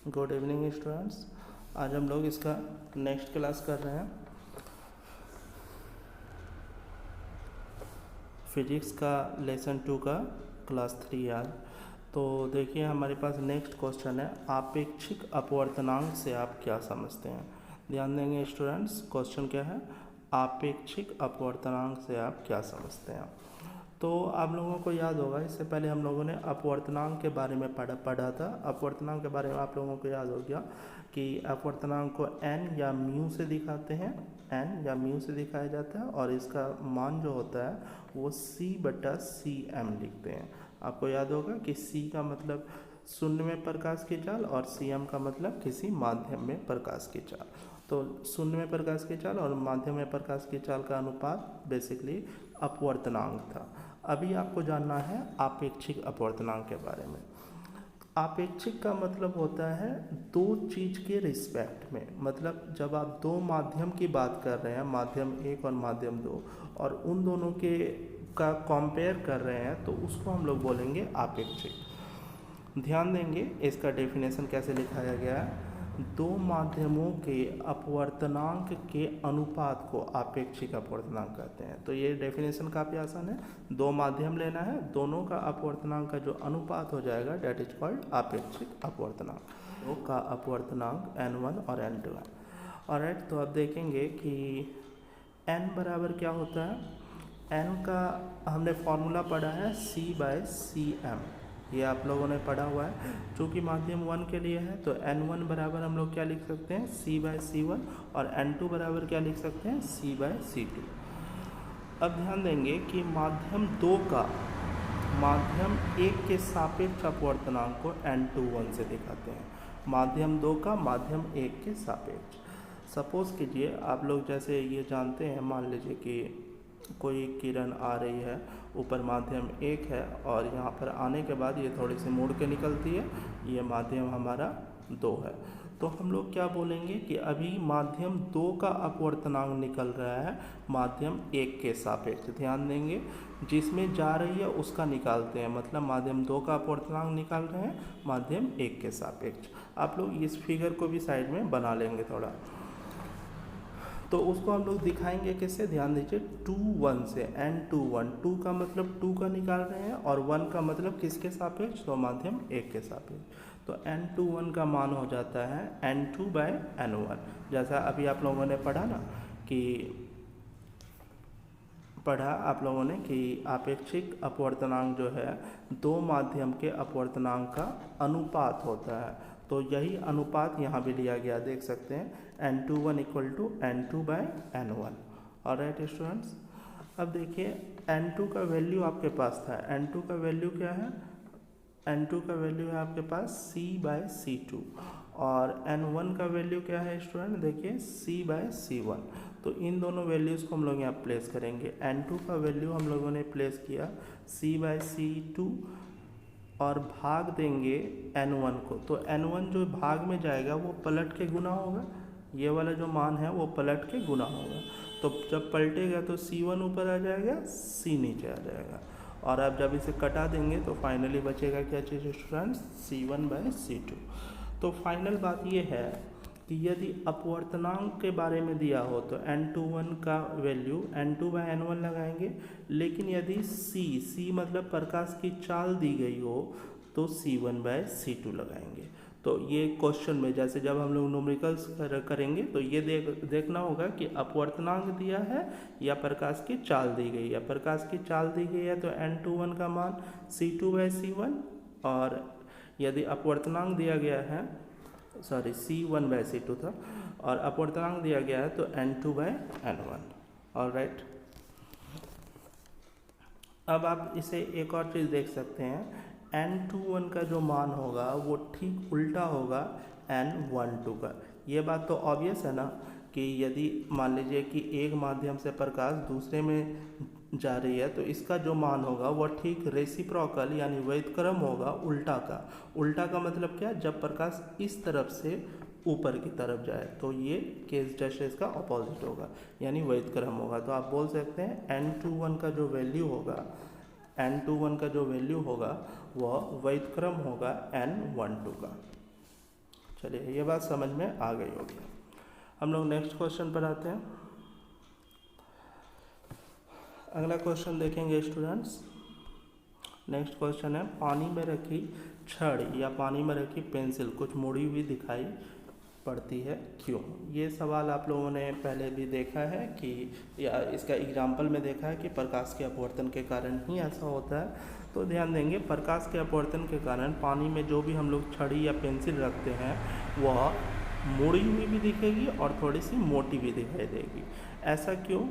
Good evening students. आज हम लोग इसका नेक्स्ट क्लास कर रहे हैं, फिजिक्स का लेसन 2 का क्लास 3 आज। तो देखिए हमारे पास नेक्स्ट क्वेश्चन है, आपेक्षिक अपवर्तनांक से आप क्या समझते हैं। ध्यान देंगे स्टूडेंट्स, क्वेश्चन क्या है, आपेक्षिक अपवर्तनांक से आप क्या समझते हैं। तो आप लोगों को याद होगा, इससे पहले हम लोगों ने अपवर्तनांक के बारे में पढ़ा था। अपवर्तनांक के बारे में आप लोगों को याद हो गया कि अपवर्तनांक को n या म्यू से दिखाते हैं, n या म्यू से दिखाया जाता है, और इसका मान जो होता है वो c/cm लिखते हैं। आपको याद होगा कि c का मतलब शून्य में प्रकाश की चाल और cm का मतलब किसी माध्यम में प्रकाश की चाल। तो शून्य में प्रकाश की चाल और माध्यम में प्रकाश की चाल का अनुपात बेसिकली अपवर्तनांक था। अभी आपको जानना है आपेक्षिक अपवर्तनांक के बारे में। आपेक्षिक का मतलब होता है दो चीज़ के रिस्पेक्ट में, मतलब जब आप दो माध्यम की बात कर रहे हैं, माध्यम 1 और माध्यम 2, और उन दोनों के का कंपेयर कर रहे हैं, तो उसको हम लोग बोलेंगे आपेक्षिक। ध्यान देंगे इसका डेफिनेशन कैसे लिखाया गया है, दो माध्यमों के अपवर्तनांक के अनुपात को आपेक्षिक अपवर्तनांक कहते हैं। तो ये डेफिनेशन काफ़ी आसान है, दो माध्यम लेना है, दोनों का अपवर्तनांक का जो अनुपात हो जाएगा डेट इज कॉल्ड आपेक्षिक अपवर्तनांक। दो का अपवर्तनांक n1 और n2 है। ऑलराइट, तो अब देखेंगे कि n बराबर क्या होता है। n का हमने फॉर्मूला पढ़ा है c/cm, ये आप लोगों ने पढ़ा हुआ है। चूँकि माध्यम 1 के लिए है तो n1 बराबर हम लोग क्या लिख सकते हैं, c/c1, और n2 बराबर क्या लिख सकते हैं, c/c2। अब ध्यान देंगे कि माध्यम 2 का माध्यम 1 के सापेक्ष अपवर्तनांक को n21 से दिखाते हैं, माध्यम 2 का माध्यम 1 के सापेक्ष। सपोज कीजिए आप लोग जैसे ये जानते हैं, मान लीजिए कि कोई किरण आ रही है, ऊपर माध्यम 1 है और यहाँ पर आने के बाद ये थोड़ी सी मुड़ के निकलती है, ये माध्यम हमारा 2 है। तो हम लोग क्या बोलेंगे कि अभी माध्यम 2 का अपवर्तनांक निकल रहा है माध्यम 1 के सापेक्ष। ध्यान देंगे, जिसमें जा रही है उसका निकालते हैं, मतलब माध्यम 2 का अपवर्तनांक निकाल रहे हैं माध्यम 1 के सापेक्ष। आप लोग इस फिगर को भी साइड में बना लेंगे थोड़ा, तो उसको हम लोग दिखाएंगे कैसे, ध्यान दीजिए 2 1 से, n21, 2 का मतलब 2 का निकाल रहे हैं और 1 का मतलब किसके सापेक्ष, तो माध्यम 1 के सापेक्ष। तो n21 का मान हो जाता है n2/n1। जैसा अभी आप लोगों ने पढ़ा ना कि आप लोगों ने कि आपेक्षिक अपवर्तनांक जो है दो माध्यम के अपवर्तनांक का अनुपात होता है, तो यही अनुपात यहाँ भी लिया गया, देख सकते हैं n21 = n2/n1। ऑलराइट स्टूडेंट्स, अब देखिए n2 का वैल्यू आपके पास था, n2 का वैल्यू क्या है, n2 का वैल्यू है आपके पास c/c2, और n1 का वैल्यू क्या है स्टूडेंट, देखिए c/c1। तो इन दोनों वैल्यूज़ को हम लोग यहाँ प्लेस करेंगे। n2 का वैल्यू हम लोगों ने प्लेस किया c/c2 और भाग देंगे n1 को, तो n1 जो भाग में जाएगा वो पलट के गुना होगा, ये वाला जो मान है वो पलट के गुना होगा। तो जब पलटेगा तो c1 ऊपर आ जाएगा, c नीचे आ जाएगा, और अब जब इसे कटा देंगे तो फाइनली बचेगा क्या चीज़ स्टूडेंट्स, c1/c2। तो फाइनल बात ये है कि यदि अपवर्तनांक के बारे में दिया हो तो n21 का वैल्यू n2/n1 लगाएंगे, लेकिन यदि c मतलब प्रकाश की चाल दी गई हो तो c1/c2 लगाएंगे। तो ये क्वेश्चन में जैसे जब हम लोग न्यूमेरिकल्स करेंगे तो ये देखना होगा कि अपवर्तनांक दिया है या प्रकाश की चाल दी गई है। प्रकाश की चाल दी गई है तो n21 का मान c2/c1, और यदि अपवर्तनांक दिया गया है, सॉरी c1/c2 था, और अपवर्तनांक दिया गया है तो n2/n1। ऑलराइट, अब आप इसे एक और चीज़ देख सकते हैं, n21 का जो मान होगा वो ठीक उल्टा होगा n12 का। ये बात तो ऑब्वियस है ना कि यदि मान लीजिए कि एक माध्यम से प्रकाश दूसरे में जा रही है तो इसका जो मान होगा वह ठीक रेसिप्रोकल यानी व्युत्क्रम होगा उल्टा का। उल्टा का मतलब क्या, जब प्रकाश इस तरफ से ऊपर की तरफ जाए, तो ये केस डैश इसका ऑपोजिट होगा, यानी वैध क्रम होगा। तो आप बोल सकते हैं n21 का जो वैल्यू होगा, n21 का जो वैल्यू होगा वह वैध क्रम होगा n12 का। चलिए, ये बात समझ में आ गई होगी। हम लोग नेक्स्ट क्वेश्चन पर आते हैं। अगला क्वेश्चन देखेंगे स्टूडेंट्स। नेक्स्ट क्वेश्चन है, पानी में रखी छड़ या पानी में रखी पेंसिल कुछ मुड़ी हुई दिखाई पड़ती है, क्यों? ये सवाल आप लोगों ने पहले भी देखा है कि, या इसका एग्जाम्पल में देखा है कि प्रकाश के अपवर्तन के कारण ही ऐसा होता है। तो ध्यान देंगे, प्रकाश के अपवर्तन के कारण पानी में जो भी हम लोग छड़ी या पेंसिल रखते हैं वह मुड़ी हुई भी दिखेगी और थोड़ी सी मोटी भी दिखाई देगी। ऐसा क्यों?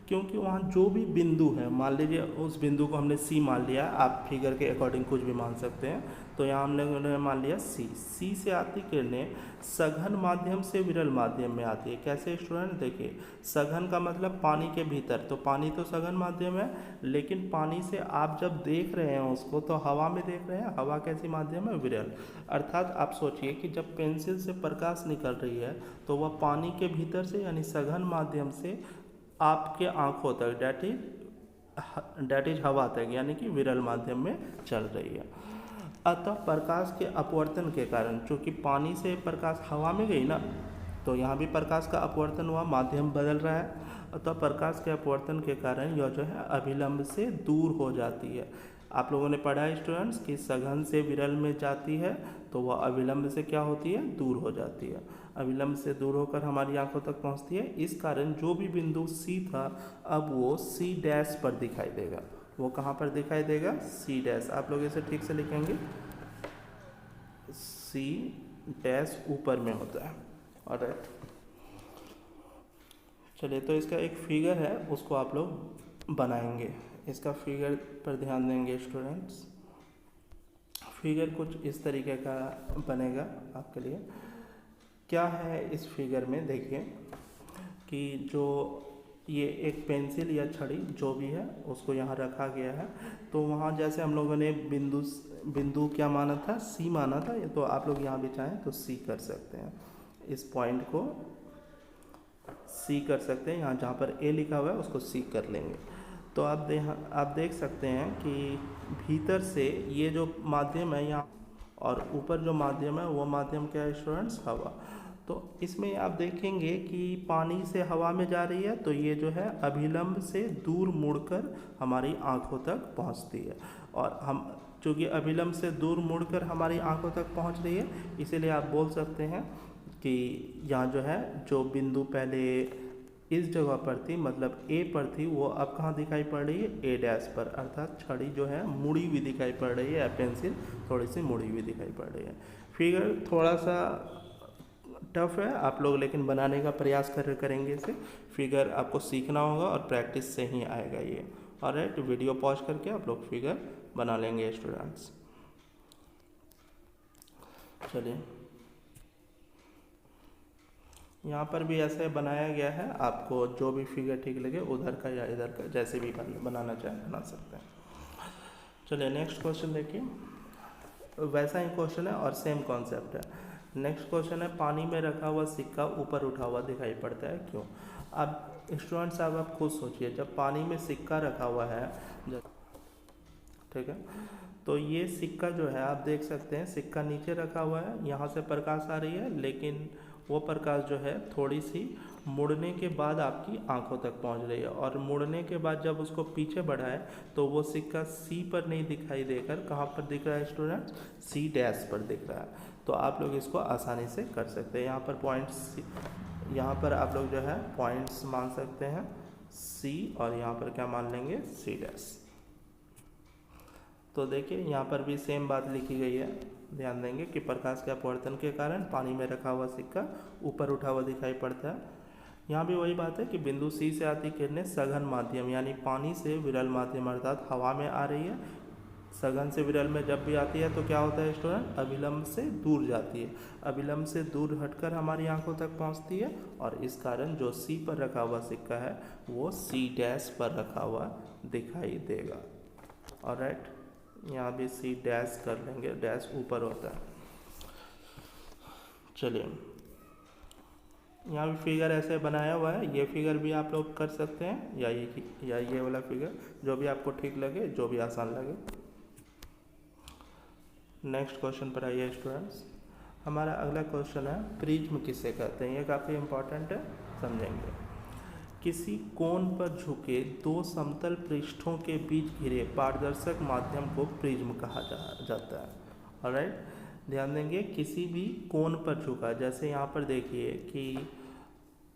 क्योंकि वहाँ जो भी बिंदु है, मान लीजिए उस बिंदु को हमने सी मान लिया, आप फिगर के अकॉर्डिंग कुछ भी मान सकते हैं। तो यहाँ हमने मान लिया सी से आती किरणें सघन माध्यम से विरल माध्यम में आती है। कैसे स्टूडेंट? देखिए, सघन का मतलब पानी के भीतर, तो पानी तो सघन माध्यम है, लेकिन पानी से आप जब देख रहे हैं उसको तो हवा में देख रहे हैं। हवा कैसी माध्यम है? विरल। अर्थात आप सोचिए कि जब पेंसिल से प्रकाश निकल रही है तो वह पानी के भीतर से यानी सघन माध्यम से आपके आंखों तक, डैट इज हवा तक, यानी कि विरल माध्यम में चल रही है। अतः प्रकाश के अपवर्तन के कारण, चूँकि पानी से प्रकाश हवा में गई ना, तो यहाँ भी प्रकाश का अपवर्तन हुआ, माध्यम बदल रहा है। अतः प्रकाश के अपवर्तन के कारण यह जो है अभिलंब से दूर हो जाती है। आप लोगों ने पढ़ा है स्टूडेंट्स कि सघन से विरल में जाती है तो वह अभिलंब से क्या होती है? दूर हो जाती है। अभिलंब से दूर होकर हमारी आंखों तक पहुंचती है। इस कारण जो भी बिंदु सी था अब वो सी डैश पर दिखाई देगा। वो कहाँ पर दिखाई देगा? C dash. आप लोग इसे ठीक से लिखेंगे, सी डैश ऊपर में होता है। ऑलराइट, चलिए, तो इसका एक फिगर है, उसको आप लोग बनाएंगे। इसका फिगर पर ध्यान देंगे स्टूडेंट्स। फिगर कुछ इस तरीके का बनेगा आपके लिए। क्या है इस फिगर में? देखिए कि जो ये एक पेंसिल या छड़ी जो भी है उसको यहाँ रखा गया है। तो वहाँ जैसे हम लोगों ने बिंदु क्या माना था? सी माना था। तो आप लोग यहाँ भी चाहें तो सी कर सकते हैं, इस पॉइंट को सी कर सकते हैं। यहाँ जहाँ पर ए लिखा हुआ है उसको सी कर लेंगे। तो आप देख सकते हैं कि भीतर से ये जो माध्यम है यहाँ, और ऊपर जो माध्यम है वो माध्यम क्या है स्टूडेंट्स? हवा। तो इसमें आप देखेंगे कि पानी से हवा में जा रही है, तो ये जो है अभिलंब से दूर मुड़कर हमारी आंखों तक पहुंचती है। और हम चूँकि अभिलंब से दूर मुड़कर हमारी आंखों तक पहुंच रही है, इसीलिए आप बोल सकते हैं कि यहाँ जो है जो बिंदु पहले इस जगह पर थी, मतलब ए पर थी, वो अब कहाँ दिखाई पड़ रही है? ए डैश पर। अर्थात छड़ी जो है मुड़ी हुई दिखाई पड़ रही है, या पेंसिल थोड़ी सी मुड़ी हुई दिखाई पड़ रही है। फिगर थोड़ा सा टफ है आप लोग, लेकिन बनाने का प्रयास करेंगे इसे। फिगर आपको सीखना होगा और प्रैक्टिस से ही आएगा ये। ऑलराइट, वीडियो पॉज करके आप लोग फिगर बना लेंगे स्टूडेंट्स। चलिए, यहाँ पर भी ऐसे बनाया गया है। आपको जो भी फिगर ठीक लगे, उधर का या इधर का, जैसे भी बनाना चाहे बना सकते हैं। चलिए, नेक्स्ट क्वेश्चन देखिए। वैसा ही क्वेश्चन है और सेम कॉन्सेप्ट है। नेक्स्ट क्वेश्चन है, पानी में रखा हुआ सिक्का ऊपर उठा हुआ दिखाई पड़ता है, क्यों? अब स्टूडेंट्स साहब आप खुद सोचिए, जब पानी में सिक्का रखा हुआ है, ठीक है, तो ये सिक्का जो है आप देख सकते हैं, सिक्का नीचे रखा हुआ है, यहाँ से प्रकाश आ रही है, लेकिन वो प्रकाश जो है थोड़ी सी मुड़ने के बाद आपकी आंखों तक पहुंच रही है। और मुड़ने के बाद जब उसको पीछे बढ़ाए तो वो सिक्का सी पर नहीं दिखाई देकर कहाँ पर दिख रहा है स्टूडेंट्स? सी डैश पर दिख रहा है। तो आप लोग इसको आसानी से कर सकते हैं। यहाँ पर पॉइंट्स, यहाँ पर आप लोग जो है पॉइंट्स मान सकते हैं सी, और यहाँ पर क्या मान लेंगे? C dash. तो देखिए, यहाँ पर भी सेम बात लिखी गई है। ध्यान देंगे कि प्रकाश के अपवर्तन के कारण पानी में रखा हुआ सिक्का ऊपर उठा हुआ दिखाई पड़ता है। यहाँ भी वही बात है कि बिंदु सी से आती किरणें सघन माध्यम यानी पानी से विरल माध्यम अर्थात हवा में आ रही है। सघन से विरल में जब भी आती है तो क्या होता है स्टूडेंट? अभिलंब से दूर जाती है। अभिलंब से दूर हटकर हमारी आंखों तक पहुँचती है, और इस कारण जो सी पर रखा हुआ सिक्का है वो सी डैश पर रखा हुआ दिखाई देगा। ऑलराइट, यहाँ भी सी डैश कर लेंगे, डैश ऊपर होता है। चलिए, यहाँ भी फिगर ऐसे बनाया हुआ है, ये फिगर भी आप लोग कर सकते हैं या ये वाला फिगर, जो भी आपको ठीक लगे, जो भी आसान लगे। नेक्स्ट क्वेश्चन पर आइए स्टूडेंट्स। हमारा अगला क्वेश्चन है प्रिज्म किसे कहते हैं, ये काफ़ी इंपॉर्टेंट है, समझेंगे। किसी कोण पर झुके दो समतल पृष्ठों के बीच घिरे पारदर्शक माध्यम को प्रिज्म कहा जाता है। ऑलराइट, ध्यान देंगे, किसी भी कोण पर झुका, जैसे यहाँ पर देखिए कि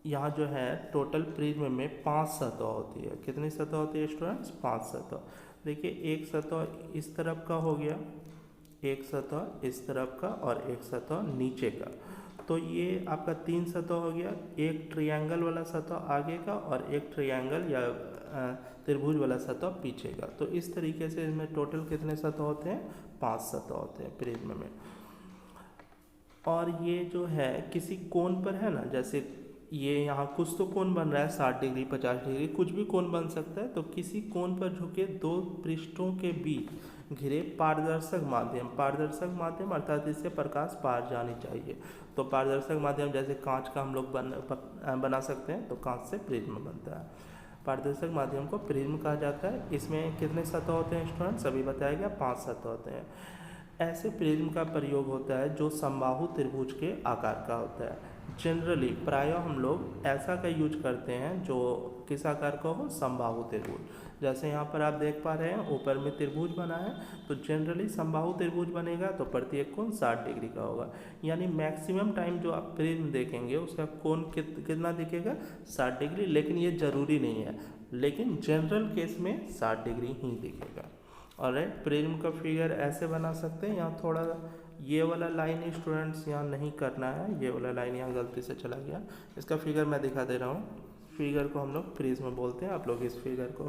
यहाँ जो है टोटल प्रिज्म में 5 सतह होती है। कितनी सतह होती है स्टूडेंट्स? 5 सतह। देखिए, एक सतह इस तरफ का हो गया, एक सतह इस तरफ का और एक सतह नीचे का, तो ये आपका 3 सतह हो गया। एक ट्रायंगल वाला सतह आगे का और एक ट्रायंगल या त्रिभुज वाला सतह पीछे का। तो इस तरीके से इसमें टोटल कितने सतह होते हैं? 5 सतह होते हैं प्रिज्म में। और ये जो है किसी कोण पर है ना, जैसे ये यहाँ कुछ तो कोण बन रहा है 60 डिग्री 50 डिग्री, कुछ भी कोण बन सकता है। तो किसी कोण पर झुके दो पृष्ठों के बीच घिरे पारदर्शक माध्यम अर्थात इससे प्रकाश पार जानी चाहिए। तो पारदर्शक माध्यम जैसे कांच का हम लोग बना सकते हैं, तो कांच से प्रिज्म बनता है। पारदर्शक माध्यम को प्रिज्म कहा जाता है। इसमें कितने सतह होते हैं स्टूडेंट्स? अभी बताया गया 5 सतह होते हैं। ऐसे प्रिज्म का प्रयोग होता है जो समबाहु त्रिभुज के आकार का होता है। जनरली प्रायः हम लोग ऐसा का यूज करते हैं जो किस आकार का हो? समबाहु त्रिभुज। जैसे यहाँ पर आप देख पा रहे हैं ऊपर में त्रिभुज बना है, तो जनरली समबाहु त्रिभुज बनेगा तो प्रत्येक कोण 60 डिग्री का होगा। यानी मैक्सिमम टाइम जो आप प्रिज्म देखेंगे उसका कोण कितना दिखेगा? 60 डिग्री। लेकिन ये जरूरी नहीं है, लेकिन जनरल केस में 60 डिग्री ही दिखेगा। ऑलराइट, प्रिज्म का फिगर ऐसे बना सकते हैं। यहाँ थोड़ा ये वाला लाइन स्टूडेंट्स यहाँ नहीं करना है, ये वाला लाइन यहाँ गलती से चला गया। इसका फिगर मैं दिखा दे रहा हूँ। फिगर को हम लोग प्रिज्म बोलते हैं। आप लोग इस फिगर को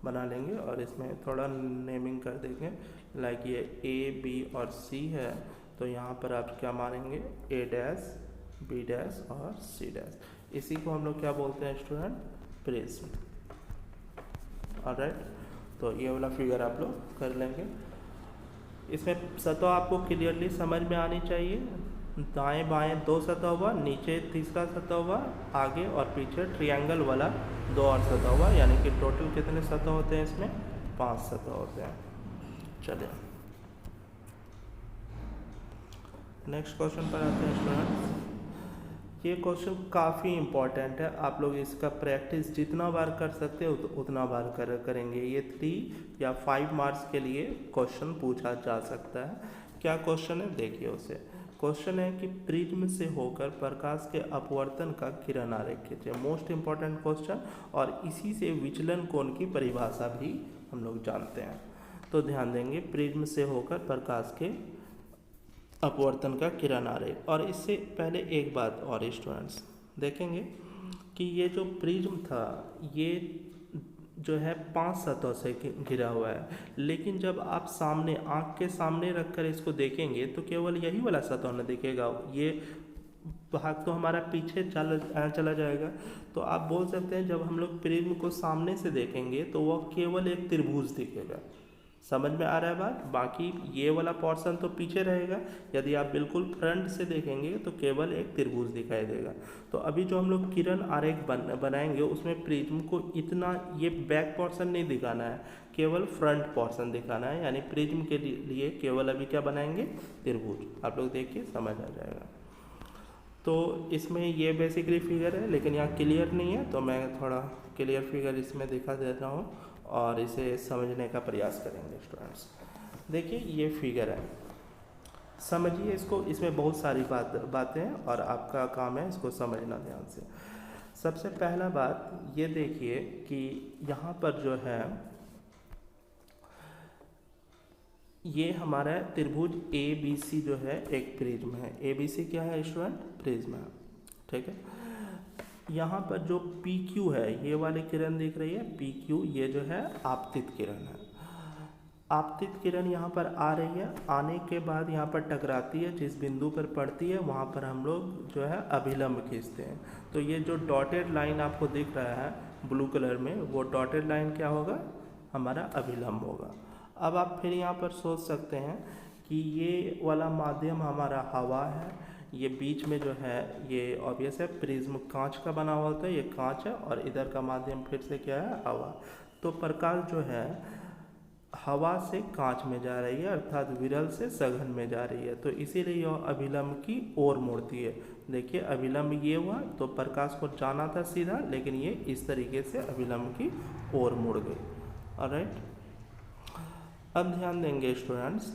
बना लेंगे और इसमें थोड़ा नेमिंग कर देंगे। लाइक ये A, B और C है, तो यहाँ पर आप क्या मानेंगे? A डैश, B डैश और C डैश। इसी को हम लोग क्या बोलते हैं स्टूडेंट? प्रिज्म। ऑलराइट, तो ये वाला फिगर आप लोग कर लेंगे। इसमें सतह आपको क्लियरली समझ में आनी चाहिए। दाएं बाएं 2 सतह हुआ, नीचे तीसरा सतह हुआ, आगे और पीछे ट्रायंगल वाला 2 और सतह हुआ, यानी कि टोटल कितने सतह होते हैं इसमें? 5 सतह होते हैं। चलिए नेक्स्ट क्वेश्चन पर आते हैं स्टूडेंट्स। ये क्वेश्चन काफ़ी इम्पॉर्टेंट है, आप लोग इसका प्रैक्टिस जितना बार कर सकते हो उतना बार करेंगे। ये 3 या 5 मार्क्स के लिए क्वेश्चन पूछा जा सकता है। क्या क्वेश्चन है देखिए उसे। क्वेश्चन है कि प्रिज्म से होकर प्रकाश के अपवर्तन का किरण आरेख खींचे। मोस्ट इम्पॉर्टेंट क्वेश्चन, और इसी से विचलन कोण की परिभाषा भी हम लोग जानते हैं। तो ध्यान देंगे, प्रिज्म से होकर प्रकाश के अपवर्तन का किरण आरेख। और इससे पहले एक बात और स्टूडेंट्स देखेंगे कि ये जो प्रिज्म था ये जो है 5 सतह से घिरा हुआ है, लेकिन जब आप सामने आँख के सामने रखकर इसको देखेंगे तो केवल यही वाला सतह न दिखेगा, ये भाग तो हमारा पीछे चला जाएगा। तो आप बोल सकते हैं जब हम लोग प्रिज्म को सामने से देखेंगे तो वह केवल एक त्रिभुज दिखेगा। समझ में आ रहा है बात? बाकी ये वाला पोर्शन तो पीछे रहेगा। यदि आप बिल्कुल फ्रंट से देखेंगे तो केवल एक त्रिभुज दिखाई देगा। तो अभी जो हम लोग किरण आरेख बनाएंगे उसमें प्रिज्म को इतना ये बैक पोर्शन नहीं दिखाना है, केवल फ्रंट पोर्शन दिखाना है। यानी प्रिज्म के लिए केवल अभी क्या बनाएंगे? त्रिभुज। आप लोग देखिए समझ आ जाएगा। तो इसमें ये बेसिकली फिगर है, लेकिन यहाँ क्लियर नहीं है, तो मैं थोड़ा क्लियर फिगर इसमें दिखा देता हूँ और इसे समझने का प्रयास करेंगे स्टूडेंट्स। देखिए ये फिगर है, समझिए इसको। इसमें बहुत सारी बातें हैं और आपका काम है इसको समझना ध्यान से। सबसे पहला बात ये देखिए कि यहाँ पर जो है ये हमारा त्रिभुज ABC जो है एक प्रिज्म है। ABC क्या है स्टूडेंट? प्रिज्म है, ठीक है। यहाँ पर जो PQ है, ये वाली किरण दिख रही है PQ, ये जो है आपतित किरण है। आपतित किरण यहाँ पर आ रही है, आने के बाद यहाँ पर टकराती है, जिस बिंदु पर पड़ती है वहाँ पर हम लोग जो है अभिलंब खींचते हैं। तो ये जो डॉटेड लाइन आपको दिख रहा है ब्लू कलर में, वो डॉटेड लाइन क्या होगा? हमारा अभिलंब होगा। अब आप फिर यहाँ पर सोच सकते हैं कि ये वाला माध्यम हमारा हवा है, ये बीच में जो है ये ऑब्वियस है प्रिज्म कांच का बना हुआ होता है, ये कांच है और इधर का माध्यम फिर से क्या है, हवा। तो प्रकाश जो है हवा से कांच में जा रही है, अर्थात विरल से सघन में जा रही है, तो इसीलिए यह अभिलंब की ओर मुड़ती है। देखिए अभिलंब ये हुआ तो प्रकाश को जाना था सीधा, लेकिन ये इस तरीके से अभिलंब की ओर मुड़ गई। ऑलराइट, अब ध्यान देंगे स्टूडेंट्स,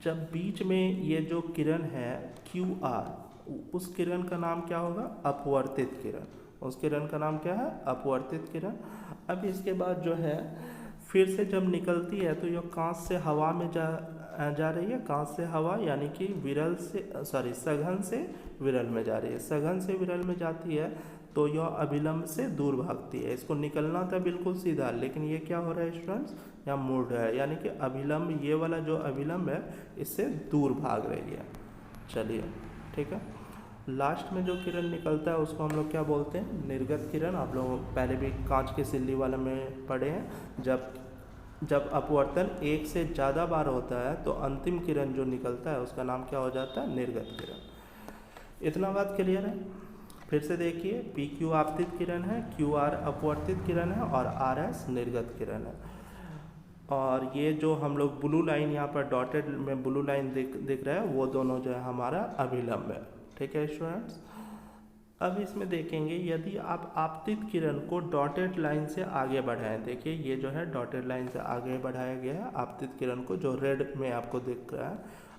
जब बीच में ये जो किरण है QR, उस किरण का नाम क्या होगा, अपवर्तित किरण। उस किरण का नाम क्या है, अपवर्तित किरण। अब इसके बाद जो है फिर से जब निकलती है तो यह कांच से हवा में जा रही है, कांच से हवा यानी कि विरल से सघन से विरल में जा रही है। सघन से विरल में जाती है तो यह अभिलंब से दूर भागती है। इसको निकलना था बिल्कुल सीधा, लेकिन ये क्या हो रहा है स्टूडेंट्स, यहाँ मुड़ रहा है, यानी कि अभिलंब, ये वाला जो अभिलंब है इससे दूर भाग रही है। चलिए ठीक है, लास्ट में जो किरण निकलता है उसको हम लोग क्या बोलते हैं, निर्गत किरण। आप लोग पहले भी कांच की सिल्ली वाले में पढ़े हैं, जब अपवर्तन एक से ज़्यादा बार होता है तो अंतिम किरण जो निकलता है उसका नाम क्या हो जाता है, निर्गत किरण। इतना बात क्लियर है। फिर से देखिए, PQ आपतित किरण है, QR अपवर्तित किरण है और RS निर्गत किरण है। और ये जो हम लोग ब्लू लाइन यहाँ पर डॉटेड में ब्लू लाइन दिख रहा है, वो दोनों जो है हमारा अभिलंब है। ठीक है स्टूडेंट्स, अब इसमें देखेंगे यदि आप आपतित किरण को डॉटेड लाइन से आगे बढ़ाएं, देखिए ये जो है डॉटेड लाइन से आगे बढ़ाया गया है आपतित किरण को, जो रेड में आपको दिख रहा है,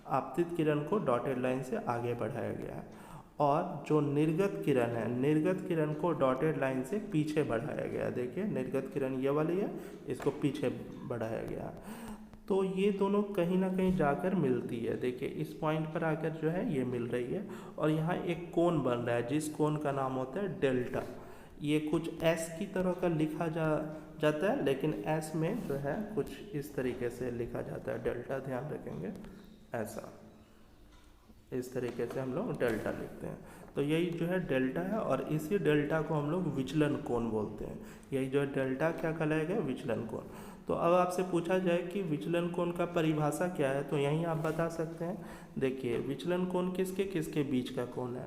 आपतित किरण को डॉटेड लाइन से आगे बढ़ाया गया है। और जो निर्गत किरण है, निर्गत किरण को डॉटेड लाइन से पीछे बढ़ाया गया है। देखिए निर्गत किरण ये वाली है, इसको पीछे बढ़ाया गया है। तो ये दोनों कहीं ना कहीं जाकर मिलती है। देखिए इस पॉइंट पर आकर जो है ये मिल रही है और यहाँ एक कोण बन रहा है, जिस कोण का नाम होता है डेल्टा। ये कुछ S की तरह का लिखा जाता है, लेकिन S में जो है कुछ इस तरीके से लिखा जाता है डेल्टा, ध्यान रखेंगे ऐसा, इस तरीके से हम लोग डेल्टा लिखते हैं। तो यही जो है डेल्टा है और इसी डेल्टा को हम लोग विचलन कोण बोलते हैं। यही जो है डेल्टा क्या कहलाएगा, विचलन कोण। तो अब आपसे पूछा जाए कि विचलन कोण का परिभाषा क्या है, तो यहीं आप बता सकते हैं। देखिए विचलन कोण किसके किसके बीच का कोण है,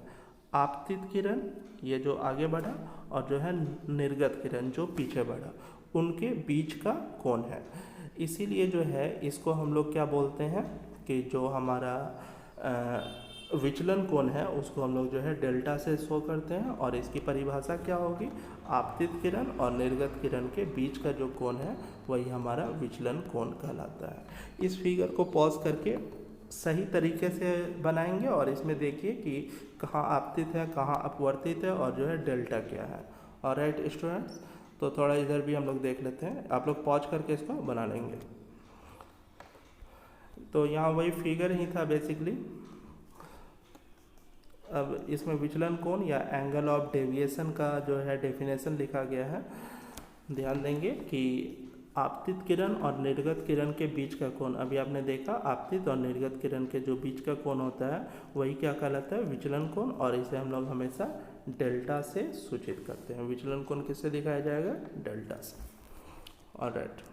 आपतित किरण ये जो आगे बढ़ा और जो है निर्गत किरण जो पीछे बढ़ा, उनके बीच का कोण है। इसीलिए जो है इसको हम लोग क्या बोलते हैं कि जो हमारा विचलन कोण है उसको हम लोग जो है डेल्टा से शो करते हैं। और इसकी परिभाषा क्या होगी, आपतित किरण और निर्गत किरण के बीच का जो कोण है वही हमारा विचलन कोण कहलाता है। इस फिगर को पॉज करके सही तरीके से बनाएंगे और इसमें देखिए कि कहाँ आपतित है, कहाँ अपवर्तित है और जो है डेल्टा क्या है। ऑलराइट स्टूडेंट्स, तो थोड़ा इधर भी हम लोग देख लेते हैं, आप लोग पॉज करके इसको बना लेंगे। तो यहाँ वही फिगर ही था बेसिकली। अब इसमें विचलन कोण या एंगल ऑफ डेविएशन का जो है डेफिनेशन लिखा गया है। ध्यान देंगे कि आपतित किरण और निर्गत किरण के बीच का कोण, अभी आपने देखा आपतित और निर्गत किरण के जो बीच का कोण होता है वही क्या कहलाता है, विचलन कोण। और इसे हम लोग हमेशा डेल्टा से सूचित करते हैं। विचलन कोण किससे दिखाया जाएगा, डेल्टा से। ऑलराइट,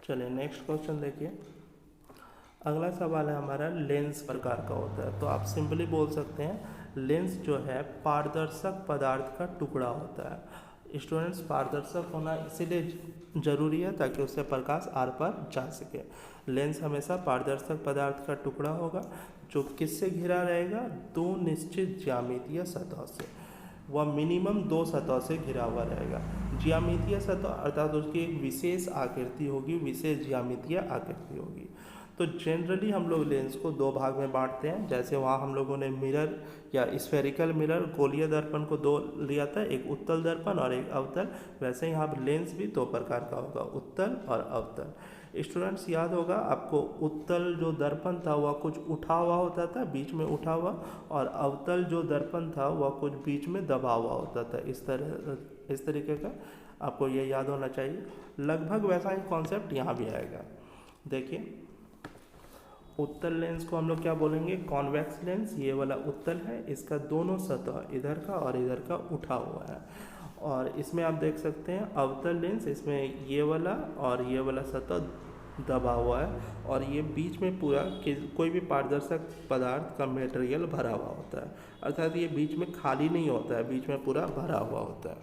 चलिए नेक्स्ट क्वेश्चन देखिए। अगला सवाल है हमारा, लेंस प्रकार का होता है। तो आप सिंपली बोल सकते हैं लेंस जो है पारदर्शक पदार्थ का टुकड़ा होता है। स्टूडेंट्स, पारदर्शक होना इसीलिए ज़रूरी है ताकि उससे प्रकाश आर पार जा सके। लेंस हमेशा पारदर्शक पदार्थ का टुकड़ा होगा जो किससे घिरा रहेगा, दो निश्चित ज्यामितीय सतह से। वह मिनिमम दो सतह से घिरा हुआ रहेगा। ज्यामितीय सतह अर्थात उसकी एक विशेष आकृति होगी, विशेष ज्यामितीय आकृति होगी। तो जनरली हम लोग लेंस को दो भाग में बांटते हैं। जैसे वहाँ हम लोगों ने मिरर या स्फेरिकल मिरर, गोलीय दर्पण को दो लिया था, एक उत्तल दर्पण और एक अवतल। वैसे यहाँ पर लेंस भी दो प्रकार का होगा, उत्तल और अवतल। स्टूडेंट्स याद होगा आपको, उत्तल जो दर्पण था वह कुछ उठा हुआ होता था, बीच में उठा हुआ, और अवतल जो दर्पण था वह कुछ बीच में दबा हुआ होता था। इस तरीके का आपको ये याद होना चाहिए। लगभग वैसा ही कॉन्सेप्ट यहाँ भी आएगा। देखिए उत्तल लेंस को हम लोग क्या बोलेंगे, कॉन्वेक्स लेंस। ये वाला उत्तल है, इसका दोनों सतह इधर का और इधर का उठा हुआ है। और इसमें आप देख सकते हैं अवतल लेंस, इसमें ये वाला और ये वाला सतह दबा हुआ है और ये बीच में पूरा कोई भी पारदर्शक पदार्थ का मटेरियल भरा हुआ होता है, अर्थात ये बीच में खाली नहीं होता है, बीच में पूरा भरा हुआ होता है।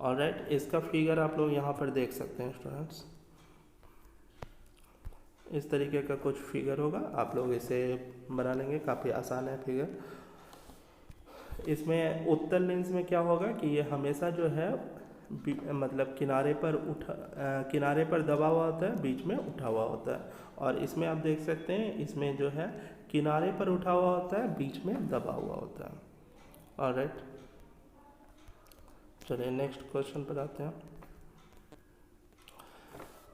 ऑलराइट, इसका फिगर आप लोग यहाँ पर देख सकते हैं स्टूडेंट्स। इस तरीके का कुछ फिगर होगा, आप लोग इसे बना लेंगे, काफ़ी आसान है फिगर। इसमें उत्तल लेंस में क्या होगा कि ये हमेशा जो है मतलब किनारे पर दबा हुआ होता है, बीच में उठा हुआ होता है। और इसमें आप देख सकते हैं, इसमें जो है किनारे पर उठा हुआ होता है, बीच में दबा हुआ होता है। ऑलराइट, चलिए नेक्स्ट क्वेश्चन पर आते हैं।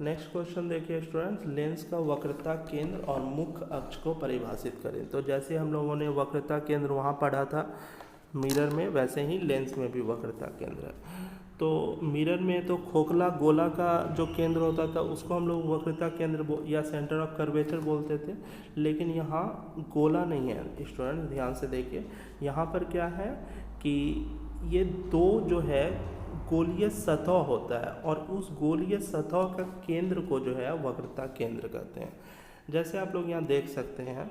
नेक्स्ट क्वेश्चन देखिए स्टूडेंट्स, लेंस का वक्रता केंद्र और मुख्य अक्ष को परिभाषित करें। तो जैसे हम लोगों ने वक्रता केंद्र वहाँ पढ़ा था मिरर में, वैसे ही लेंस में भी वक्रता केंद्र है। तो मिरर में तो खोखला गोला का जो केंद्र होता था उसको हम लोग वक्रता केंद्र या सेंटर ऑफ कर्वेचर बोलते थे, लेकिन यहाँ गोला नहीं है स्टूडेंट, ध्यान से देखिए। यहाँ पर क्या है कि ये दो जो है गोलीय सतह होता है और उस गोलीय सतह का केंद्र को जो है वक्रता केंद्र कहते हैं। जैसे आप लोग यहाँ देख सकते हैं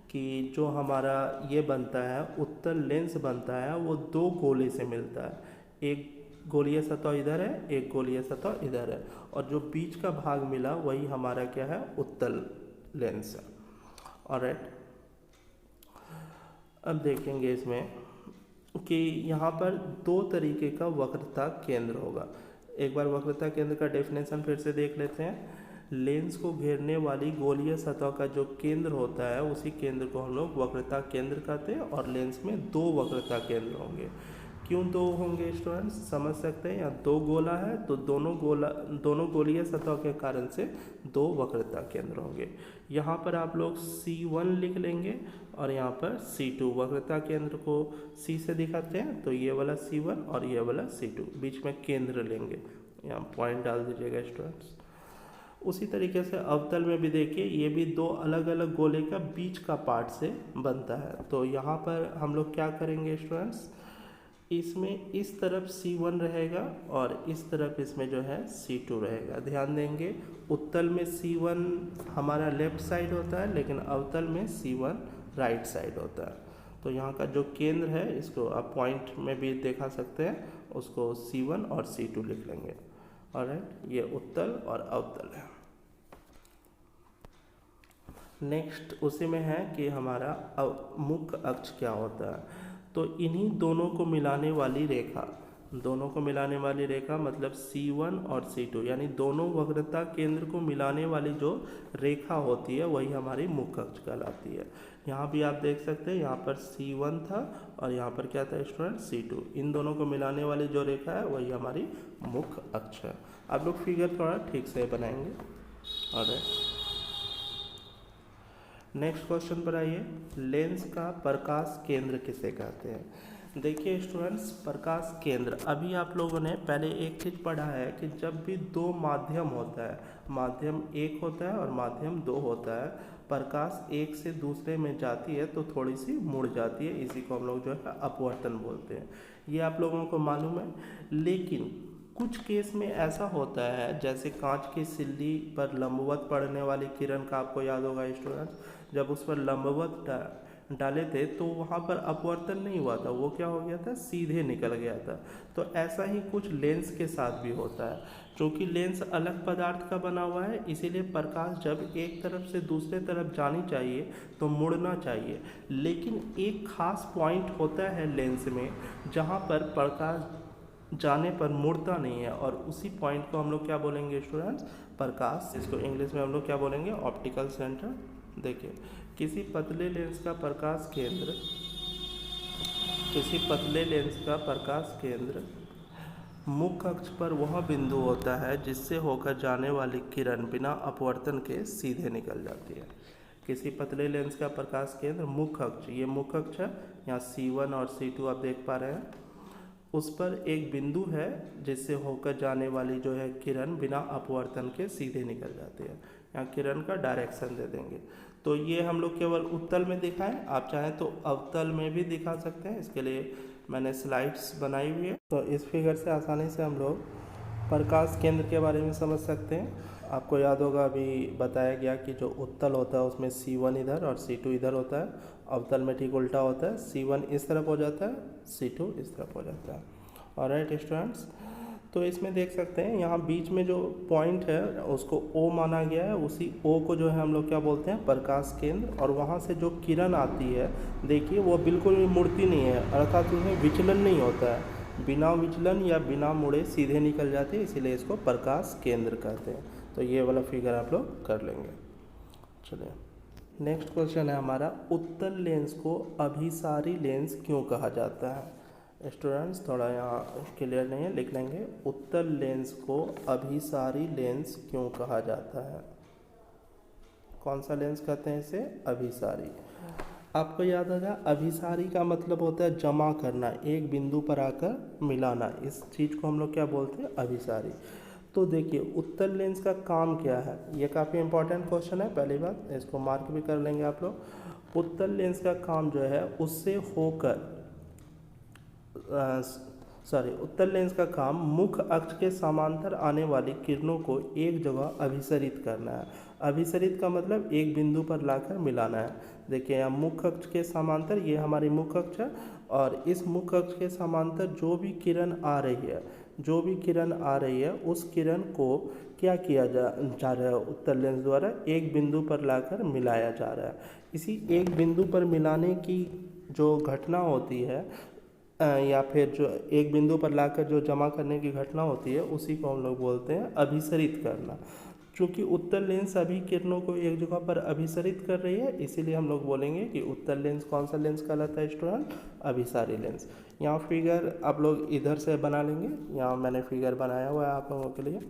कि जो हमारा ये बनता है उत्तल लेंस बनता है, वो दो गोले से मिलता है, एक गोलीय सतह इधर है, एक गोलीय सतह इधर है, और जो बीच का भाग मिला वही हमारा क्या है, उत्तल लेंस है। ऑलराइट, अब देखेंगे इसमें कि यहाँ पर दो तरीके का वक्रता केंद्र होगा। एक बार वक्रता केंद्र का डेफिनेशन फिर से देख लेते हैं। लेंस को घेरने वाली गोलीय सतह का जो केंद्र होता है उसी केंद्र को हम लोग वक्रता केंद्र कहते हैं, और लेंस में दो वक्रता केंद्र होंगे। क्यों दो होंगे स्टूडेंट्स, समझ सकते हैं। यहाँ दो गोला है तो दोनों गोलीय सतह के कारण से दो वक्रता केंद्र होंगे। यहाँ पर आप लोग C1 लिख लेंगे और यहाँ पर C2। वक्रता केंद्र को C से दिखाते हैं तो ये वाला C1 और ये वाला C2, बीच में केंद्र लेंगे, यहाँ पॉइंट डाल दीजिएगा स्टूडेंट्स। उसी तरीके से अवतल में भी देखिए, ये भी दो अलग अलग गोले का बीच का पार्ट से बनता है। तो यहाँ पर हम लोग क्या करेंगे स्टूडेंट्स, इसमें इस तरफ C1 रहेगा और इस तरफ इसमें जो है C2 रहेगा। ध्यान देंगे, उत्तल में C1 हमारा लेफ्ट साइड होता है, लेकिन अवतल में C1 राइट साइड होता है। तो यहाँ का जो केंद्र है, इसको आप पॉइंट में भी दिखा सकते हैं, उसको C1 और C2 लिख लेंगे। ऑलराइट, ये उत्तल और अवतल है। नेक्स्ट उसी में है कि हमारा मुख्य अक्ष क्या होता है। तो इन्हीं दोनों को मिलाने वाली रेखा मतलब C1 और C2, यानी दोनों वक्रता केंद्र को मिलाने वाली जो रेखा होती है वही हमारी मुख्य अक्ष कहलाती है। यहाँ भी आप देख सकते हैं, यहाँ पर C1 था और यहाँ पर क्या था स्टूडेंट, C2। इन दोनों को मिलाने वाली जो रेखा है वही हमारी मुख्य अक्ष है। आप लोग फिगर थोड़ा ठीक से बनाएंगे। ऑलराइट, नेक्स्ट क्वेश्चन पर आइए। लेंस का प्रकाश केंद्र किसे कहते हैं। देखिए स्टूडेंट्स, प्रकाश केंद्र, अभी आप लोगों ने पहले एक चीज़ पढ़ा है कि जब भी दो माध्यम होता है, माध्यम एक होता है और माध्यम दो होता है, प्रकाश एक से दूसरे में जाती है तो थोड़ी सी मुड़ जाती है, इसी को हम लोग जो है अपवर्तन बोलते हैं। ये आप लोगों को मालूम है। लेकिन कुछ केस में ऐसा होता है, जैसे कांच की सिल्ली पर लंबवत पड़ने वाली किरण का आपको याद होगा स्टूडेंट्स, जब उस पर लंबवत डाले थे तो वहाँ पर अपवर्तन नहीं हुआ था, वो क्या हो गया था, सीधे निकल गया था। तो ऐसा ही कुछ लेंस के साथ भी होता है। क्योंकि लेंस अलग पदार्थ का बना हुआ है, इसीलिए प्रकाश जब एक तरफ से दूसरे तरफ जानी चाहिए तो मुड़ना चाहिए। लेकिन एक खास पॉइंट होता है लेंस में जहाँ पर प्रकाश जाने पर मुड़ता नहीं है, और उसी पॉइंट को हम लोग क्या बोलेंगे स्टूडेंट्स, प्रकाश। इसको इंग्लिश में हम लोग क्या बोलेंगे, ऑप्टिकल सेंटर। देखिए, किसी पतले लेंस का प्रकाश केंद्र मुख्य अक्ष पर वह बिंदु होता है जिससे होकर जाने वाली किरण बिना अपवर्तन के सीधे निकल जाती है। किसी पतले लेंस का प्रकाश केंद्र मुख्य अक्ष, ये मुख्य अक्ष है, यहाँ C1 और C2 आप देख पा रहे हैं, उस पर एक बिंदु है जिससे होकर जाने वाली जो है किरण बिना अपवर्तन के सीधे निकल जाती है। यहाँ किरण का डायरेक्शन दे देंगे। तो ये हम लोग केवल उत्तल में दिखाएं, आप चाहें तो अवतल में भी दिखा सकते हैं। इसके लिए मैंने स्लाइड्स बनाई हुई है, तो इस फिगर से आसानी से हम लोग प्रकाश केंद्र के बारे में समझ सकते हैं। आपको याद होगा अभी बताया गया कि जो उत्तल होता है उसमें C1 इधर और C2 इधर होता है। अवतल में ठीक उल्टा होता है, C1 इस तरफ हो जाता है, C2 इस तरफ हो जाता है। ऑलराइट स्टूडेंट्स, तो इसमें देख सकते हैं यहाँ बीच में जो पॉइंट है उसको O माना गया है। उसी O को जो है हम लोग क्या बोलते हैं, प्रकाश केंद्र। और वहाँ से जो किरण आती है देखिए वो बिल्कुल भी मुड़ती नहीं है, अर्थात उसमें विचलन नहीं होता है, बिना विचलन या बिना मुड़े सीधे निकल जाती है, इसीलिए इसको प्रकाश केंद्र कहते हैं। तो ये वाला फिगर आप लोग कर लेंगे। चलिए नेक्स्ट क्वेश्चन है हमारा, उत्तल लेंस को अभिसारी लेंस क्यों कहा जाता है। स्टूडेंट्स थोड़ा यहाँ क्लियर नहीं है, लिख लेंगे, उत्तल लेंस को अभिसारी लेंस क्यों कहा जाता है। कौन सा लेंस कहते हैं इसे, अभिसारी। आपको याद होगा अभिसारी का मतलब होता है जमा करना, एक बिंदु पर आकर मिलाना, इस चीज़ को हम लोग क्या बोलते हैं, अभिसारी। तो देखिए उत्तल लेंस का काम क्या है, ये काफ़ी इंपॉर्टेंट क्वेश्चन है। पहली बात इसको मार्क भी कर लेंगे आप लोग। उत्तल लेंस का काम जो है उससे होकर उत्तल लेंस का काम मुख्य अक्ष के समांतर आने वाली किरणों को एक जगह अभिसरित करना है। अभिसरित का मतलब एक बिंदु पर लाकर मिलाना है। देखिए यहाँ मुख्य अक्ष के समांतर, ये हमारी मुख्य अक्ष है, और इस मुख्य अक्ष के समांतर जो भी किरण आ रही है उस किरण को क्या किया जा रहा है, उत्तल लेंस द्वारा एक बिंदु पर लाकर मिलाया जा रहा है। इसी एक बिंदु पर मिलाने की जो घटना होती है या फिर जो एक बिंदु पर लाकर जो जमा करने की घटना होती है उसी को हम लोग बोलते हैं अभिसरित करना। चूँकि उत्तल लेंस सभी किरणों को एक जगह पर अभिसरित कर रही है, इसीलिए हम लोग बोलेंगे कि उत्तल लेंस कौन सा लेंस कहलाता है स्टूडेंट, अभिसारी लेंस। यहाँ फिगर आप लोग इधर से बना लेंगे, यहाँ मैंने फिगर बनाया हुआ है आप लोगों के लिए।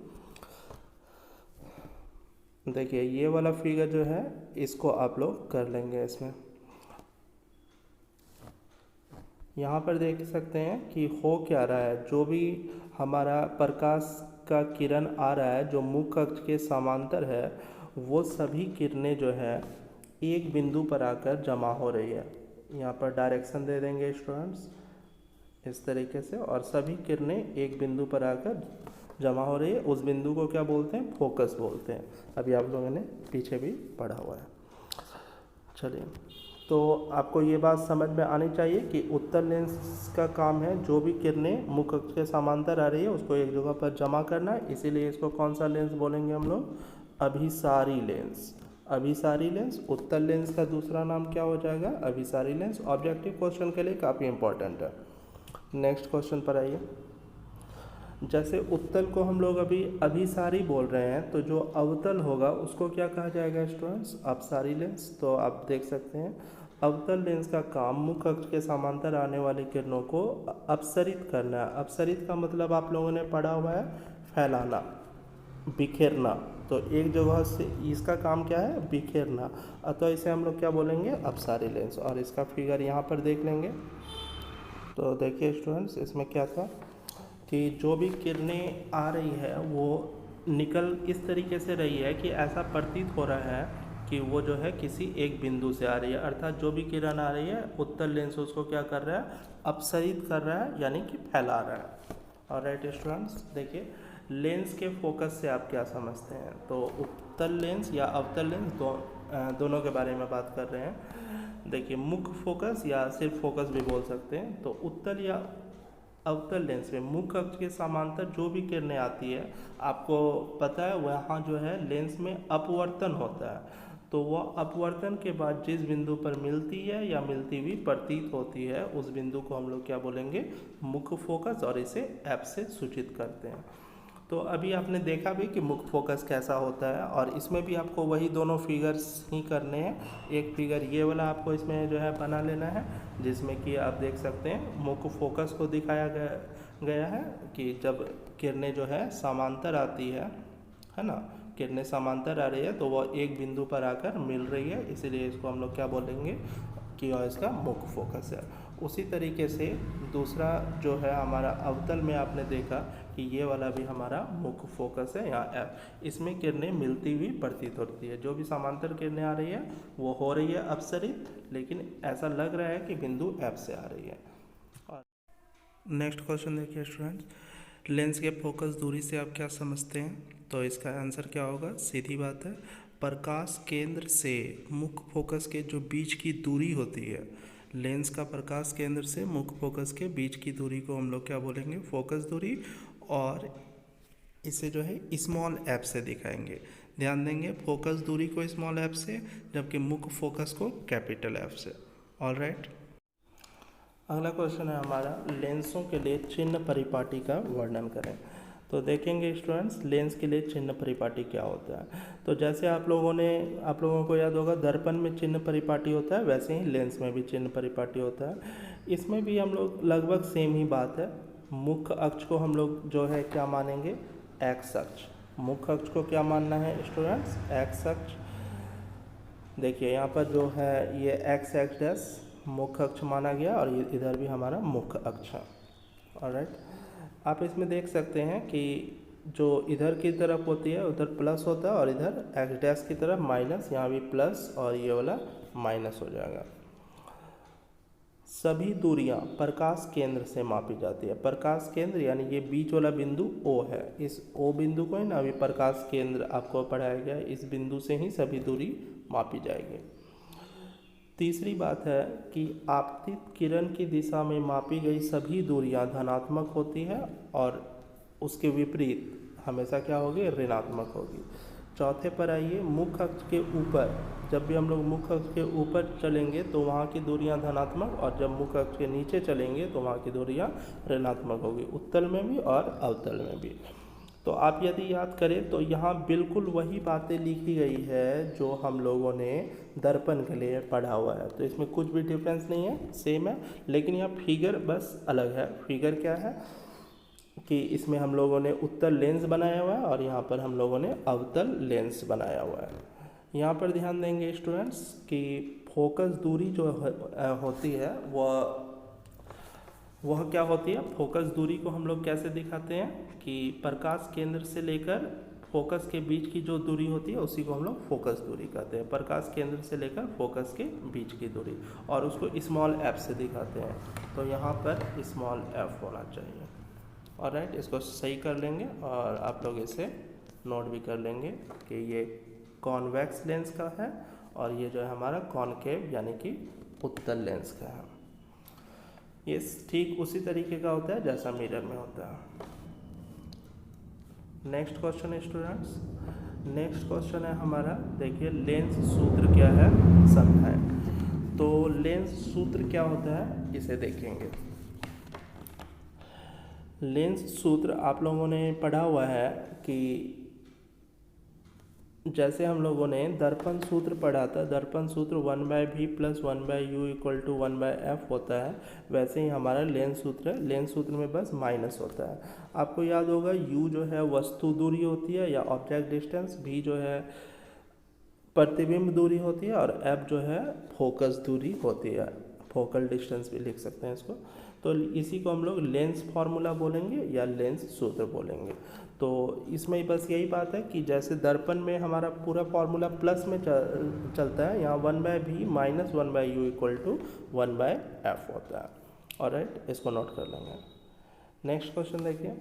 देखिए ये वाला फिगर जो है इसको आप लोग कर लेंगे। इसमें यहाँ पर देख सकते हैं कि हो क्या रहा है, जो भी हमारा प्रकाश का किरण आ रहा है जो मुख्य अक्ष के समांतर है वो सभी किरणें जो है एक बिंदु पर आकर जमा हो रही है। यहाँ पर डायरेक्शन दे देंगे स्टूडेंट्स इस तरीके से, और सभी किरणें एक बिंदु पर आकर जमा हो रही है। उस बिंदु को क्या बोलते हैं, फोकस बोलते हैं। अभी आप लोगों ने पीछे भी पढ़ा हुआ है। चलिए, तो आपको ये बात समझ में आनी चाहिए कि उत्तल लेंस का काम है जो भी किरणें मुख्य अक्ष के समांतर आ रही है उसको एक जगह पर जमा करना है, इसीलिए इसको कौन सा लेंस बोलेंगे हम लोग, अभिसारी लेंस। अभिसारी लेंस, उत्तल लेंस का दूसरा नाम क्या हो जाएगा, अभिसारी लेंस। ऑब्जेक्टिव क्वेश्चन के लिए काफ़ी इंपॉर्टेंट है। नेक्स्ट क्वेश्चन पर आइए। जैसे उत्तल को हम लोग अभी अभिसारी बोल रहे हैं, तो जो अवतल होगा उसको क्या कहा जाएगा स्टूडेंट्स, अपसारी लेंस। तो आप देख सकते हैं अवतल लेंस का काम मुख्य अक्ष के समांतर आने वाली किरणों को अपसरित करना है। अपसरित का मतलब आप लोगों ने पढ़ा हुआ है, फैलाना, बिखेरना। तो एक जगह से इसका काम क्या है, बिखेरना। अतः इसे हम लोग क्या बोलेंगे, अपसारी लेंस। और इसका फिगर यहाँ पर देख लेंगे। तो देखिए स्टूडेंट्स इसमें क्या था कि जो भी किरणें आ रही है वो निकल इस तरीके से रही है कि ऐसा प्रतीत हो रहा है कि वो जो है किसी एक बिंदु से आ रही है। अर्थात जो भी किरण आ रही है उत्तल लेंस उसको क्या कर रहा है, अपसरित कर रहा है, यानी कि फैला रहा है। और राइट स्टूडेंट्स, देखिए लेंस के फोकस से आप क्या समझते हैं। तो उत्तल लेंस या अवतल लेंस दोनों के बारे में बात कर रहे हैं। देखिए मुख्य फोकस या सिर्फ फोकस भी बोल सकते हैं। तो उत्तल या अवतल लेंस में मुख्य अक्ष के समांतर जो भी किरणें आती है, आपको पता है वहाँ जो है लेंस में अपवर्तन होता है। तो वह अपवर्तन के बाद जिस बिंदु पर मिलती है या मिलती हुई प्रतीत होती है उस बिंदु को हम लोग क्या बोलेंगे, मुख्य फोकस, और इसे एफ से सूचित करते हैं। तो अभी आपने देखा भी कि मुख्य फोकस कैसा होता है, और इसमें भी आपको वही दोनों फिगर्स ही करने हैं। एक फिगर ये वाला आपको इसमें जो है बना लेना है, जिसमें कि आप देख सकते हैं मुख्य फोकस को दिखाया गया है कि जब किरणें जो है समांतर आती है ना, किरणें समांतर आ रही है तो वह एक बिंदु पर आकर मिल रही है, इसीलिए इसको हम लोग क्या बोलेंगे कि वह इसका मुख्य फोकस है। उसी तरीके से दूसरा जो है हमारा अवतल में आपने देखा कि ये वाला भी हमारा मुख्य फोकस है, यहाँ एफ। इसमें किरणें मिलती हुई प्रतीत होती है, जो भी समांतर किरणें आ रही है वो हो रही है अपसरित, लेकिन ऐसा लग रहा है कि बिंदु एफ से आ रही है। और नेक्स्ट क्वेश्चन देखिए स्टूडेंट्स, लेंस के फोकस दूरी से आप क्या समझते हैं? तो इसका आंसर क्या होगा? सीधी बात है, प्रकाश केंद्र से मुख्य फोकस के जो बीच की दूरी होती है, लेंस का प्रकाश केंद्र से मुख्य फोकस के बीच की दूरी को हम लोग क्या बोलेंगे? फोकस दूरी। और इसे जो है स्मॉल एफ से दिखाएंगे। ध्यान देंगे, फोकस दूरी को स्मॉल एफ से, जबकि मुख्य फोकस को कैपिटल एफ से। ऑलराइट, अगला क्वेश्चन है हमारा, लेंसों के लिए चिन्ह परिपाटी का वर्णन करें। तो देखेंगे स्टूडेंट्स, लेंस के लिए चिन्ह परिपाटी क्या होता है। तो जैसे आप लोगों को याद होगा दर्पण में चिन्ह परिपाटी होता है, वैसे ही लेंस में भी चिन्ह परिपाटी होता है। इसमें भी हम लोग लगभग सेम ही बात है। मुख्य अक्ष को हम लोग जो है क्या मानेंगे? एक्स अक्ष। मुख्य अक्ष को क्या मानना है स्टूडेंट्स? एक्स अक्ष। देखिए यहाँ पर जो है ये एक्स डैश मुख्य अक्ष माना गया और ये इधर भी हमारा मुख्य अक्ष है। ऑलराइट, आप इसमें देख सकते हैं कि जो इधर की तरफ होती है उधर प्लस होता है और इधर एक्स डैश की तरफ माइनस, यहाँ भी प्लस और ये वाला माइनस हो जाएगा। सभी दूरियां प्रकाश केंद्र से मापी जाती है। प्रकाश केंद्र यानी ये बीच वाला बिंदु O है, इस O बिंदु को ही ना अभी प्रकाश केंद्र आपको पढ़ाया गया है, इस बिंदु से ही सभी दूरी मापी जाएगी। तीसरी बात है कि आपतित किरण की दिशा में मापी गई सभी दूरियां धनात्मक होती है और उसके विपरीत हमेशा क्या होगी? ऋणात्मक होगी। चौथे पर आइए, मुख्य अक्ष के ऊपर, जब भी हम लोग मुख्य अक्ष के ऊपर चलेंगे तो वहाँ की दूरियां धनात्मक, और जब मुख्य अक्ष के नीचे चलेंगे तो वहाँ की दूरियां ऋणात्मक होगी, उत्तल में भी और अवतल में भी। तो आप यदि याद करें तो यहाँ बिल्कुल वही बातें लिखी गई है जो हम लोगों ने दर्पण के लिए पढ़ा हुआ है। तो इसमें कुछ भी डिफरेंस नहीं है, सेम है, लेकिन यहाँ फिगर बस अलग है। फिगर क्या है कि इसमें हम लोगों ने उत्तल लेंस बनाया हुआ है और यहाँ पर हम लोगों ने अवतल लेंस बनाया हुआ है। यहाँ पर ध्यान देंगे स्टूडेंट्स कि फोकस दूरी जो होती है वह क्या होती है? फोकस दूरी को हम लोग कैसे दिखाते हैं कि प्रकाश केंद्र से लेकर फोकस के बीच की जो दूरी होती है उसी को हम लोग फोकस दूरी कहते हैं। प्रकाश केंद्र से लेकर फोकस के बीच की दूरी, और उसको स्मॉल एफ से दिखाते हैं। तो यहाँ पर स्मॉल एफ होना चाहिए। ऑलराइट, इसको सही कर लेंगे और आप लोग इसे नोट भी कर लेंगे कि ये कॉन्वेक्स लेंस का है और ये जो है हमारा कॉनकेव यानी कि उत्तल लेंस का है। ये ठीक उसी तरीके का होता है जैसा मिरर में होता है। नेक्स्ट क्वेश्चन है स्टूडेंट्स, नेक्स्ट क्वेश्चन है हमारा, देखिए लेंस सूत्र क्या है समझाएं। तो लेंस सूत्र क्या होता है इसे देखेंगे। लेंस सूत्र आप लोगों ने पढ़ा हुआ है कि जैसे हम लोगों ने दर्पण सूत्र पढ़ा था, दर्पण सूत्र 1/v + 1/u = 1/f होता है, वैसे ही हमारा लेंस सूत्र है। लेंस सूत्र में बस माइनस होता है। आपको याद होगा u जो है वस्तु दूरी होती है या ऑब्जेक्ट डिस्टेंस, v जो है प्रतिबिंब दूरी होती है और f जो है फोकस दूरी होती है, फोकल डिस्टेंस भी लिख सकते हैं इसको। तो इसी को हम लोग लेंस फार्मूला बोलेंगे या लेंस सूत्र बोलेंगे। तो इसमें बस यही बात है कि जैसे दर्पण में हमारा पूरा फार्मूला प्लस में चलता है, यहाँ 1/v - 1/u = 1/f होता है। ऑलराइट, इसको नोट कर लेंगे। नेक्स्ट क्वेश्चन देखिए,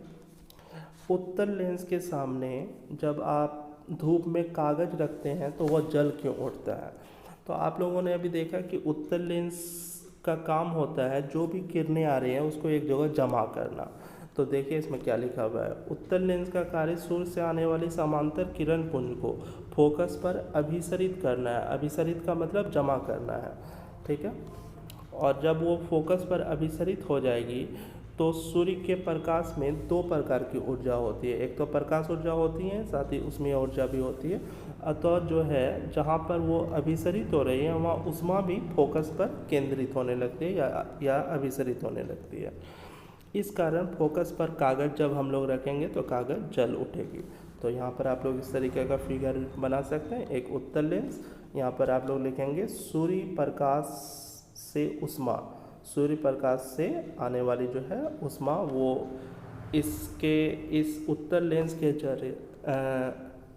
उत्तल लेंस के सामने जब आप धूप में कागज रखते हैं तो वह जल क्यों उठता है? तो आप लोगों ने अभी देखा कि उत्तल लेंस का काम होता है जो भी किरणें आ रही हैं उसको एक जगह जमा करना। तो देखिए इसमें क्या लिखा हुआ है, उत्तल लेंस का कार्य सूर्य से आने वाली समांतर किरण पुंज को फोकस पर अभिसरित करना है। अभिसरित का मतलब जमा करना है, ठीक है। और जब वो फोकस पर अभिसरित हो जाएगी तो सूर्य के प्रकाश में दो प्रकार की ऊर्जा होती है, एक तो प्रकाश ऊर्जा होती है, साथ ही उसमें ऊर्जा भी होती है। अतः जो है जहाँ पर वो अभिसरित हो रही है वहाँ ऊष्मा भी फोकस पर केंद्रित होने लगती है या अभिसरित होने लगती है। इस कारण फोकस पर कागज़ जब हम लोग रखेंगे तो कागज़ जल उठेगी। तो यहाँ पर आप लोग इस तरीके का फिगर बना सकते हैं, एक उत्तल लेंस, यहाँ पर आप लोग लिखेंगे सूर्य प्रकाश से ऊष्मा, सूर्य प्रकाश से आने वाली जो है ऊष्मा वो इस उत्तल लेंस के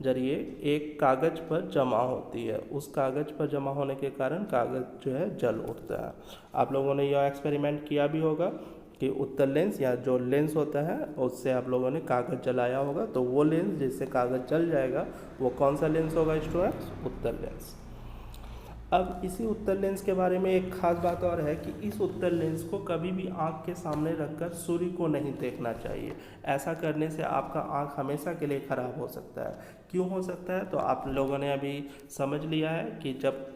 जरिए एक कागज़ पर जमा होती है। उस कागज़ पर जमा होने के कारण कागज़ जो है जल उठता है। आप लोगों ने यह एक्सपेरिमेंट किया भी होगा कि उत्तल लेंस या जो लेंस होता है उससे आप लोगों ने कागज़ जलाया होगा, तो वो लेंस जिससे कागज़ जल जाएगा वो कौन सा लेंस होगा स्टूडेंट्स? उत्तल लेंस। अब इसी उत्तल लेंस के बारे में एक खास बात और है कि इस उत्तल लेंस को कभी भी आँख के सामने रखकर सूर्य को नहीं देखना चाहिए। ऐसा करने से आपका आँख हमेशा के लिए ख़राब हो सकता है। क्यों हो सकता है? तो आप लोगों ने अभी समझ लिया है कि जब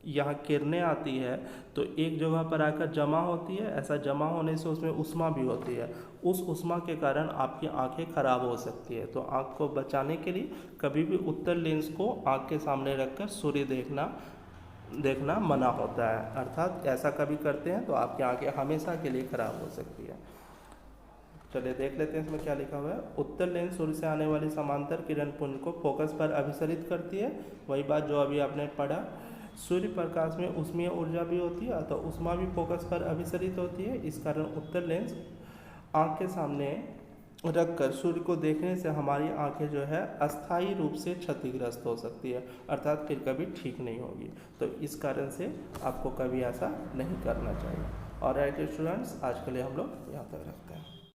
यहाँ किरणें आती है तो एक जगह पर आकर जमा होती है, ऐसा जमा होने से उसमें ऊष्मा भी होती है। उस ऊष्मा के कारण आपकी आंखें खराब हो सकती है। तो आंख को बचाने के लिए कभी भी उत्तल लेंस को आंख के सामने रखकर सूर्य देखना मना होता है, अर्थात ऐसा कभी करते हैं तो आपकी आंखें हमेशा के लिए खराब हो सकती है। चलिए देख लेते हैं इसमें क्या लिखा हुआ है। उत्तल लेंस सूर्य से आने वाली समांतर किरण पुंज को फोकस पर अभिसरित करती है। वही बात जो अभी आपने पढ़ा, सूर्य प्रकाश में ऊष्मीय ऊर्जा भी होती है तो ऊष्मा भी फोकस पर अभिसरित होती है। इस कारण उत्तल लेंस आँख के सामने रखकर सूर्य को देखने से हमारी आंखें जो है अस्थायी रूप से क्षतिग्रस्त हो सकती है, अर्थात फिर कभी ठीक नहीं होगी। तो इस कारण से आपको कभी ऐसा नहीं करना चाहिए। और राइट स्टूडेंट्स, आज के लिए हम लोग यहाँ तक रखते हैं।